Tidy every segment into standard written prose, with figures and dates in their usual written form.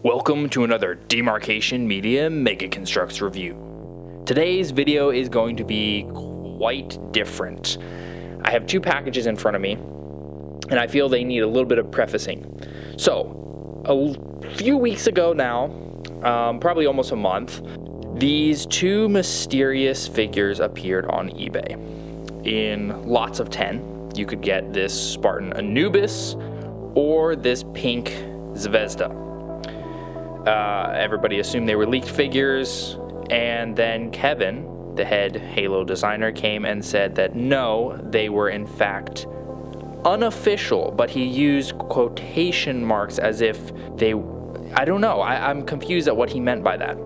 Welcome to another Demarcation Media Mega Construx review. Today's video is going to be quite different. I have two packages in front of me, and I feel they need a little bit of prefacing. So, a few weeks ago now, probably almost a month, these two mysterious figures appeared on eBay. In lots of 10, you could get this Spartan Anubis or this pink Zvezda. Everybody assumed they were leaked figures, and then Kevin, the head Halo designer, came and said that no, they were in fact unofficial, but he used quotation marks as if they, I don't know, I'm confused at what he meant by that.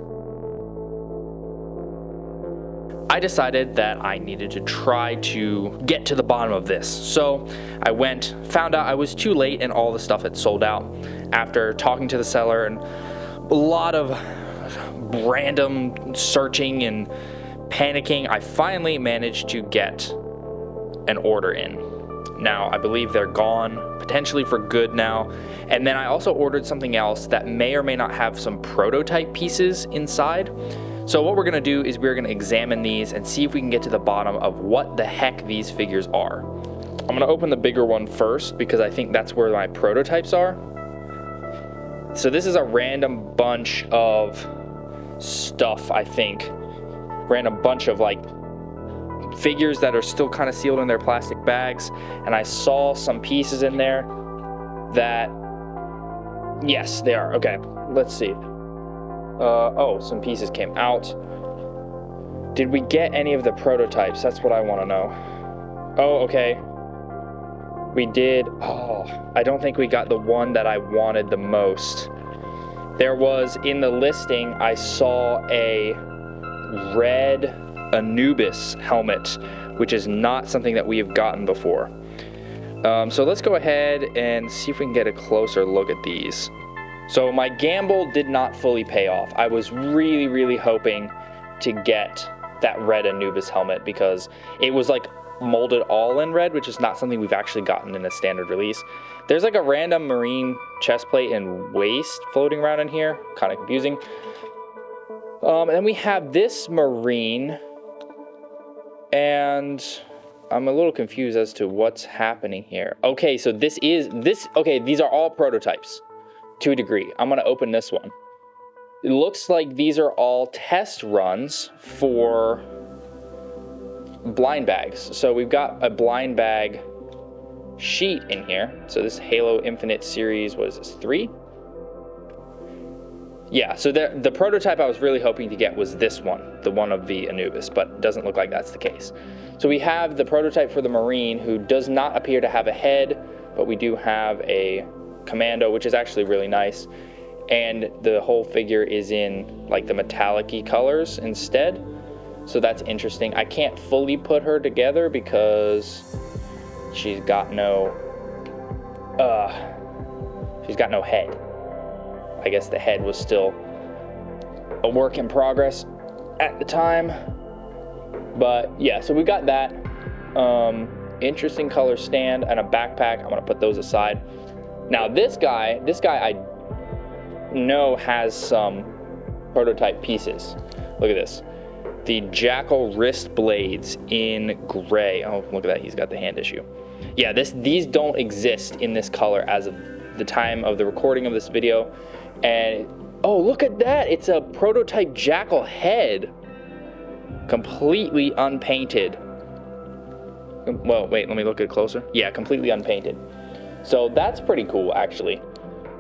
I decided that I needed to try to get to the bottom of this. So I went, found out I was too late and all the stuff had sold out. After talking to the seller and a lot of random searching and panicking, I finally managed to get an order in. Now, I believe they're gone, potentially for good now. And then I also ordered something else that may or may not have some prototype pieces inside. So what we're gonna do is we're gonna examine these and see if we can get to the bottom of what the heck these figures are. I'm gonna open the bigger one first because I think that's where my prototypes are. So this is a random bunch of stuff, I think. Random bunch of like figures that are still kind of sealed in their plastic bags. And I saw some pieces in there that, yes, they are. Okay, let's see. Oh, some pieces came out. Did we get any of the prototypes? That's what I want to know. Oh, okay. We did. Oh, I don't think we got the one that I wanted the most. There was, in the listing, I saw a red Anubis helmet, which is not something that we have gotten before. So let's go ahead and see if we can get a closer look at these. So my gamble did not fully pay off. I was really hoping to get that red Anubis helmet because it was like molded all in red, which is not something we've actually gotten in a standard release. There's like a random marine chest plate and waist floating around in here, kind of confusing. And then we have this marine, and I'm a little confused as to what's happening here. Okay, so okay, these are all prototypes. To a degree. I'm gonna open this one. It looks like these are all test runs for blind bags. So we've got a blind bag sheet in here. So this Halo Infinite series, what is this, 3? Yeah, so the prototype I was really hoping to get was this one, the one of the Anubis, but it doesn't look like that's the case. So we have the prototype for the Marine, who does not appear to have a head, but we do have a commando, which is actually really nice, and the whole figure is in like the metallic-y colors instead, so that's interesting. I can't fully put her together because she's got no head. I guess the head was still a work in progress at the time, but yeah, so we got that interesting color stand and a backpack. I'm gonna put those aside. Now this guy I know has some prototype pieces. Look at this. The Jackal wrist blades in gray. Oh, look at that, he's got the hand issue. Yeah, these don't exist in this color as of the time of the recording of this video. And, oh, look at that, it's a prototype Jackal head. Completely unpainted. Well, wait, let me look at it closer. Yeah, completely unpainted. So that's pretty cool, actually.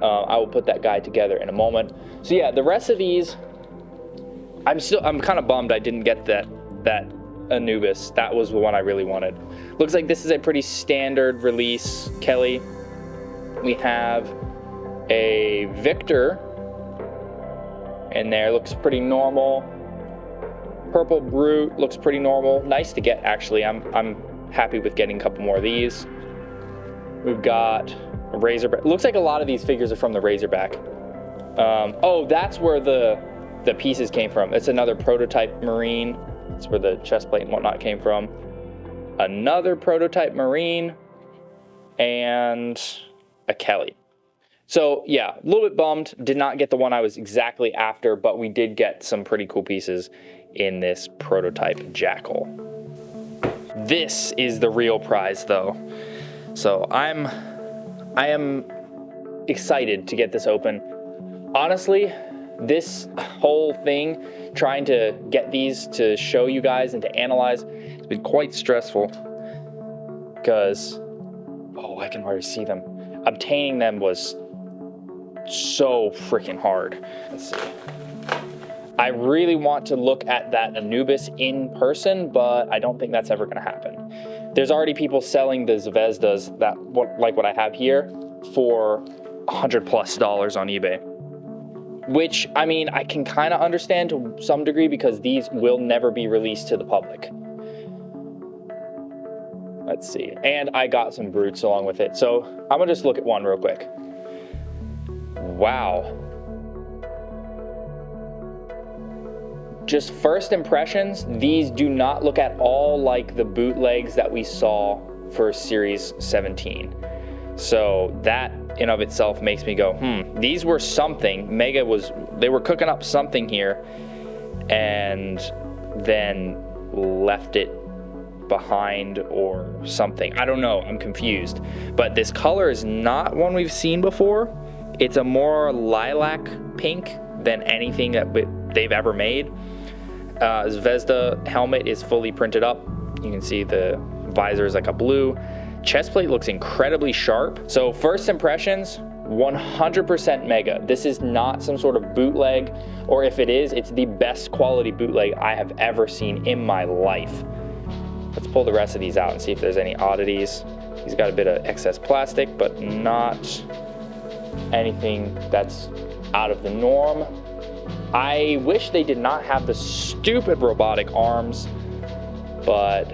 I will put that guy together in a moment. So yeah, the rest of these, I'm kind of bummed I didn't get that Anubis. That was the one I really wanted. Looks like this is a pretty standard release, Kelly. We have a Victor in there, looks pretty normal. Purple Brute looks pretty normal. Nice to get, actually. I'm happy with getting a couple more of these. We've got a Razorback. Looks like a lot of these figures are from the Razorback. Oh, that's where the pieces came from. It's another prototype Marine. That's where the chest plate and whatnot came from. Another prototype Marine and a Kelly. So yeah, a little bit bummed. Did not get the one I was exactly after, but we did get some pretty cool pieces in this prototype Jackal. This is the real prize though. So I am excited to get this open. Honestly, this whole thing, trying to get these to show you guys and to analyze, it's been quite stressful because, oh, I can already see them. Obtaining them was so freaking hard. Let's see. I really want to look at that Anubis in person, but I don't think that's ever gonna happen. There's already people selling the Zvezdas like what I have here for $100+ on eBay. Which, I mean, I can kind of understand to some degree because these will never be released to the public. Let's see. And I got some brutes along with it. So I'm gonna just look at one real quick. Wow. Just first impressions, these do not look at all like the bootlegs that we saw for Series 17. So that in of itself makes me go, these were something. They were cooking up something here and then left it behind or something. I don't know, I'm confused. But this color is not one we've seen before. It's a more lilac pink than anything that they've ever made. Zvezda helmet is fully printed up. You can see the visor is like a blue. Chest plate looks incredibly sharp. So first impressions, 100% Mega. This is not some sort of bootleg, or if it is, it's the best quality bootleg I have ever seen in my life. Let's pull the rest of these out and see if there's any oddities. He's got a bit of excess plastic, but not anything that's out of the norm. I wish they did not have the stupid robotic arms, but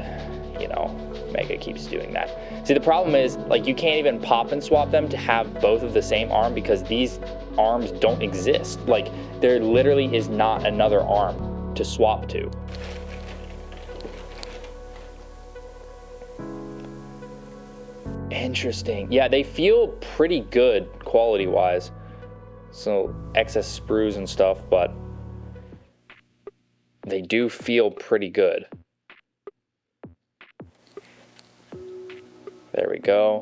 you know, Mega keeps doing that. See, the problem is, like, you can't even pop and swap them to have both of the same arm because these arms don't exist. Like, there literally is not another arm to swap to. Interesting. Yeah, they feel pretty good quality-wise. So excess sprues and stuff, but they do feel pretty good. There we go.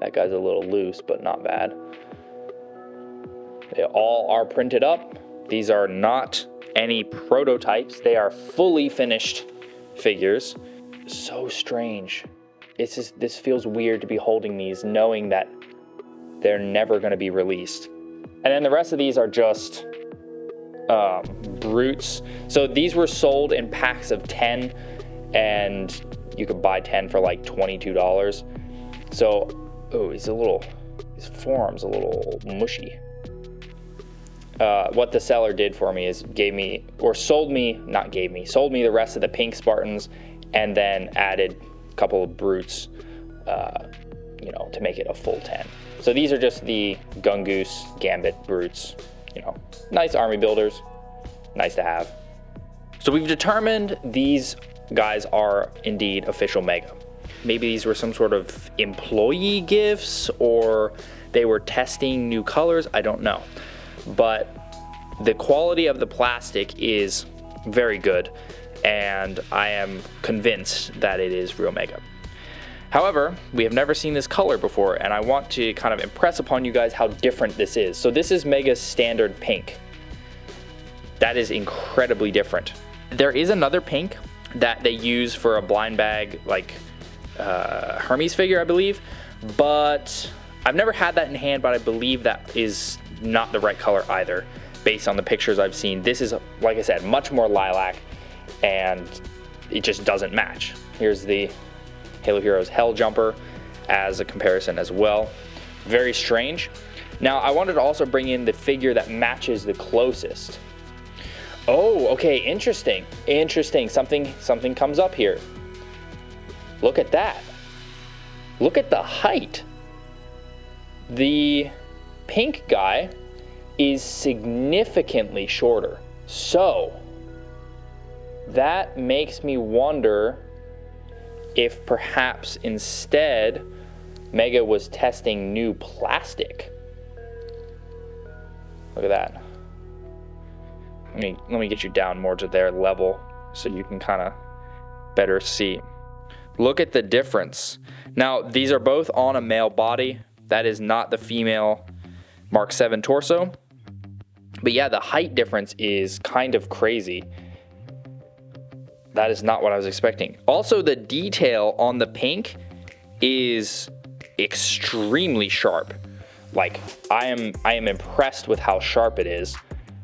That guy's a little loose, but not bad. They all are printed up. These are not any prototypes. They are fully finished figures. So strange. This feels weird to be holding these, knowing that they're never going to be released. And then the rest of these are just brutes. So these were sold in packs of 10, and you could buy 10 for like $22. So, oh, his forearm's a little mushy. What the seller did for me is sold me the rest of the pink Spartans, and then added a couple of brutes, you know, to make it a full 10. So these are just the Gungoose Gambit brutes, you know, nice army builders, nice to have. So we've determined these guys are indeed official Mega. Maybe these were some sort of employee gifts, or they were testing new colors, I don't know. But the quality of the plastic is very good, and I am convinced that it is real Mega. However, we have never seen this color before, and I want to kind of impress upon you guys how different this is. So this is Mega's standard pink. That is incredibly different. There is another pink that they use for a blind bag, like Hermes figure, I believe, but I've never had that in hand, but I believe that is not the right color either, based on the pictures I've seen. This is, like I said, much more lilac, and it just doesn't match. Here's the Halo Heroes Hell Jumper as a comparison as well. Very strange. Now, I wanted to also bring in the figure that matches the closest. Oh, okay, interesting. Something comes up here. Look at that. Look at the height. The pink guy is significantly shorter. So that makes me wonder if perhaps instead Mega was testing new plastic Look at that. Let me get you down more to their level so you can kind of better see. Look at the difference. Now, these are both on a male body. That is not the female Mark 7 torso. But yeah, the height difference is kind of crazy. That is not what I was expecting. Also, the detail on the pink is extremely sharp. Like, I am impressed with how sharp it is,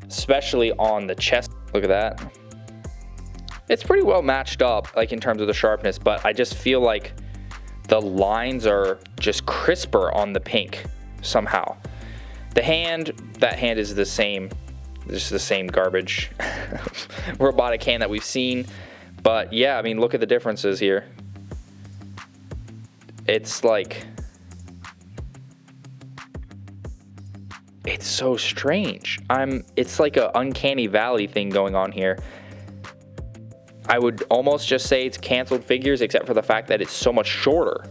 especially on the chest. Look at that. It's pretty well matched up, like in terms of the sharpness, but I just feel like the lines are just crisper on the pink somehow. The hand, that hand is the same, just the same garbage robotic hand that we've seen. But yeah, I mean, look at the differences here. It's like, it's so strange. It's like an uncanny valley thing going on here. I would almost just say it's canceled figures, except for the fact that it's so much shorter.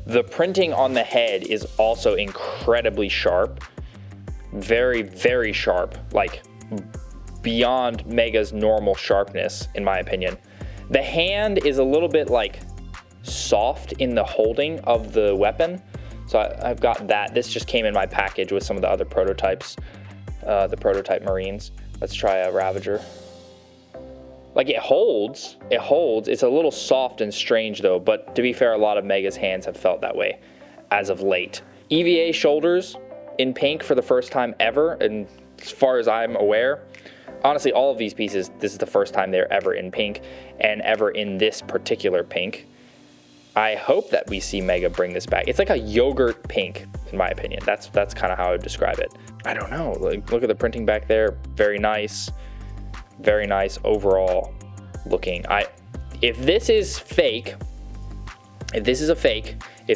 The printing on the head is also incredibly sharp. Very, very sharp. Like, beyond Mega's normal sharpness, in my opinion. The hand is a little bit, like, soft in the holding of the weapon. So I've got that. This just came in my package with some of the other prototypes, the prototype Marines. Let's try a Ravager. Like, it holds. It's a little soft and strange though, but to be fair, a lot of Mega's hands have felt that way as of late. EVA shoulders in pink for the first time ever, and as far as I'm aware. Honestly, all of these pieces, this is the first time they're ever in pink, and ever in this particular pink. I hope that we see Mega bring this back. It's like a yogurt pink, in my opinion. That's kind of how I would describe it. I don't know, like, look at the printing back there. Very nice overall looking. If this is fake, if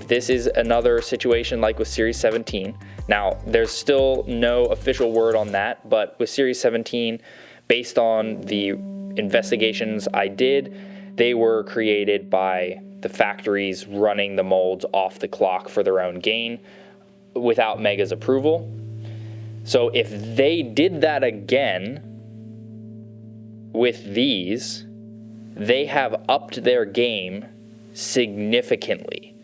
this is another situation like with Series 17, now there's still no official word on that, but with Series 17, based on the investigations I did, they were created by the factories running the molds off the clock for their own gain without Mega's approval. So if they did that again with these, they have upped their game significantly.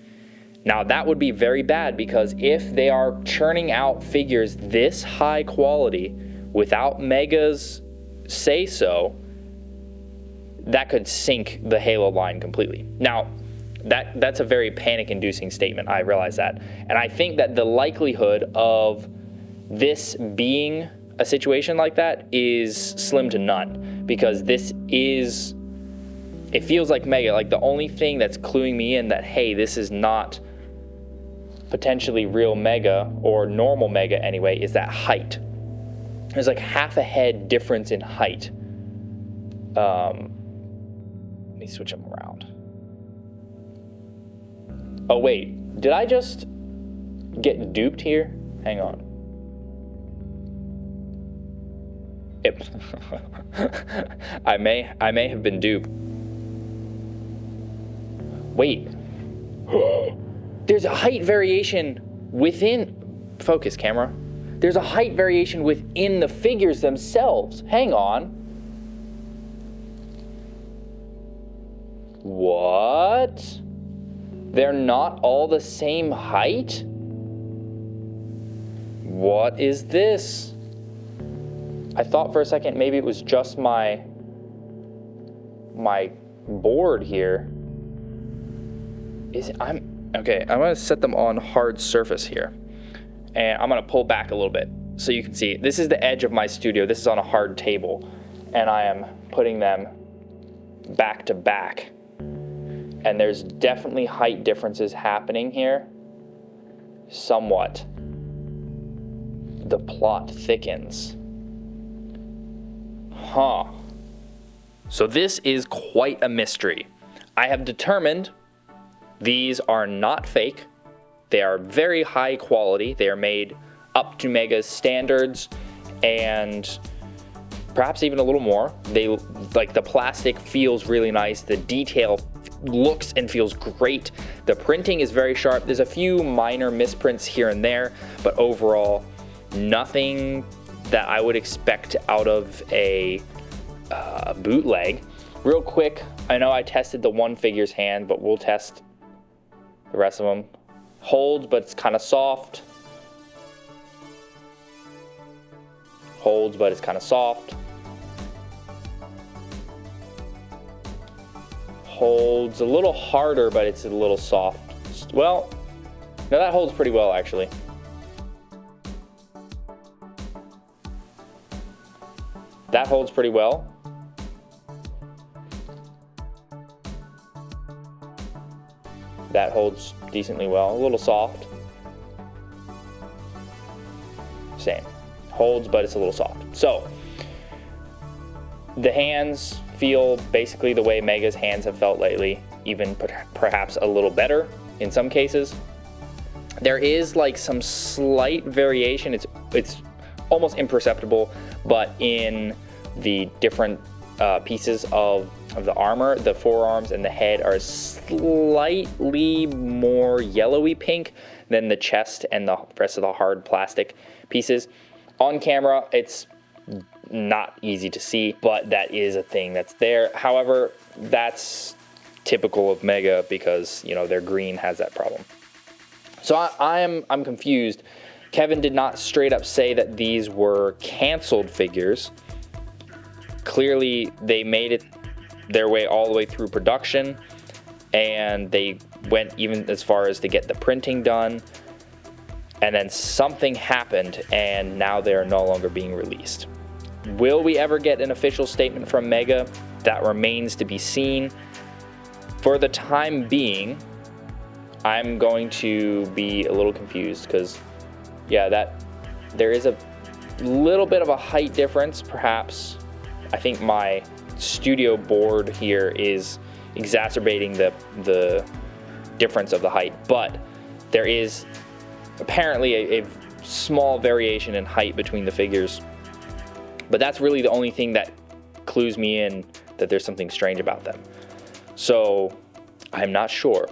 Now that would be very bad, because if they are churning out figures this high quality without Mega's say so, that could sink the Halo line completely. Now, that's a very panic-inducing statement, I realize that. And I think that the likelihood of this being a situation like that is slim to none, because this is, it feels like Mega, like the only thing that's cluing me in that, hey, this is not potentially real Mega, or normal Mega anyway, is that height. There's like half a head difference in height. Let me switch them around. Oh wait, did I just get duped here? Hang on. Yep. I may have been duped. Wait. There's a height variation within, focus camera. There's a height variation within the figures themselves. Hang on. What? They're not all the same height? What is this? I thought for a second maybe it was just my board here. Okay, I'm gonna set them on hard surface here. And I'm gonna pull back a little bit so you can see. This is the edge of my studio. This is on a hard table. And I am putting them back to back. And there's definitely height differences happening here. Somewhat. The plot thickens. Huh. So this is quite a mystery. I have determined these are not fake. They are very high quality. They are made up to Mega's standards and perhaps even a little more. They, like, the plastic feels really nice. The detail looks and feels great. The printing is very sharp. There's a few minor misprints here and there, but overall, nothing that I would expect out of a bootleg. Real quick, I know I tested the one figure's hand, but we'll test the rest of them. Holds, but it's kind of soft. Holds, but it's kind of soft. Holds a little harder, but it's a little soft. Well, no, that holds pretty well, actually. That holds pretty well. That holds decently well. A little soft. Same. Holds, but it's a little soft. So, the hands feel basically the way Mega's hands have felt lately, even perhaps a little better in some cases. There is like some slight variation. It's almost imperceptible, but in the different pieces of the armor, the forearms and the head are slightly more yellowy pink than the chest and the rest of the hard plastic pieces. On camera, it's not easy to see, but that is a thing that's there. However, that's typical of Mega because, you know, their green has that problem. So I'm confused. Kevin did not straight up say that these were canceled figures. Clearly, they made it their way all the way through production, and they went even as far as to get the printing done, and then something happened, and now they are no longer being released. Will we ever get an official statement from Mega? That remains to be seen. For the time being, I'm going to be a little confused because, yeah, that there is a little bit of a height difference, perhaps. I think my studio board here is exacerbating the difference of the height, but there is apparently a small variation in height between the figures. But that's really the only thing that clues me in that there's something strange about them. So I'm not sure.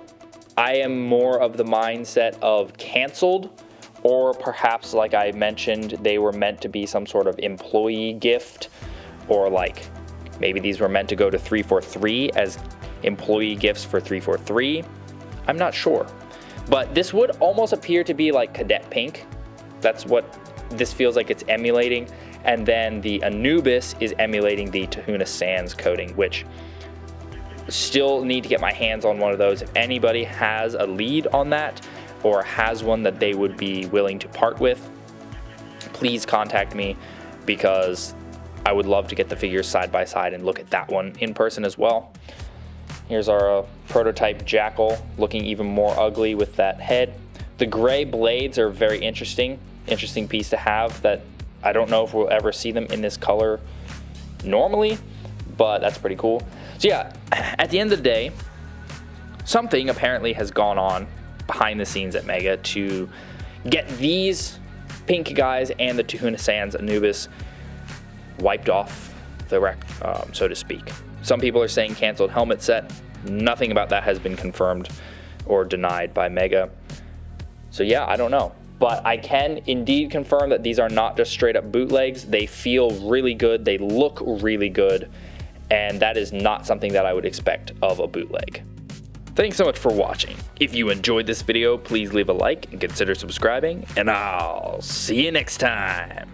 I am more of the mindset of canceled, or perhaps, like I mentioned, they were meant to be some sort of employee gift, or like maybe these were meant to go to 343 as employee gifts for 343. I'm not sure. But this would almost appear to be like cadet pink. That's what this feels like it's emulating. And then the Anubis is emulating the Tahuna Sands coating, which still need to get my hands on one of those. If anybody has a lead on that or has one that they would be willing to part with, please contact me, because I would love to get the figures side by side and look at that one in person as well. Here's our prototype Jackal, looking even more ugly with that head. The gray blades are very interesting piece to have that I don't know if we'll ever see them in this color normally, but that's pretty cool. So yeah, at the end of the day, something apparently has gone on behind the scenes at Mega to get these pink guys and the Tahuna Sands Anubis wiped off the record, so to speak. Some people are saying canceled helmet set. Nothing about that has been confirmed or denied by Mega. So yeah, I don't know. But I can indeed confirm that these are not just straight up bootlegs. They feel really good, they look really good, and that is not something that I would expect of a bootleg. Thanks so much for watching. If you enjoyed this video, please leave a like and consider subscribing, and I'll see you next time.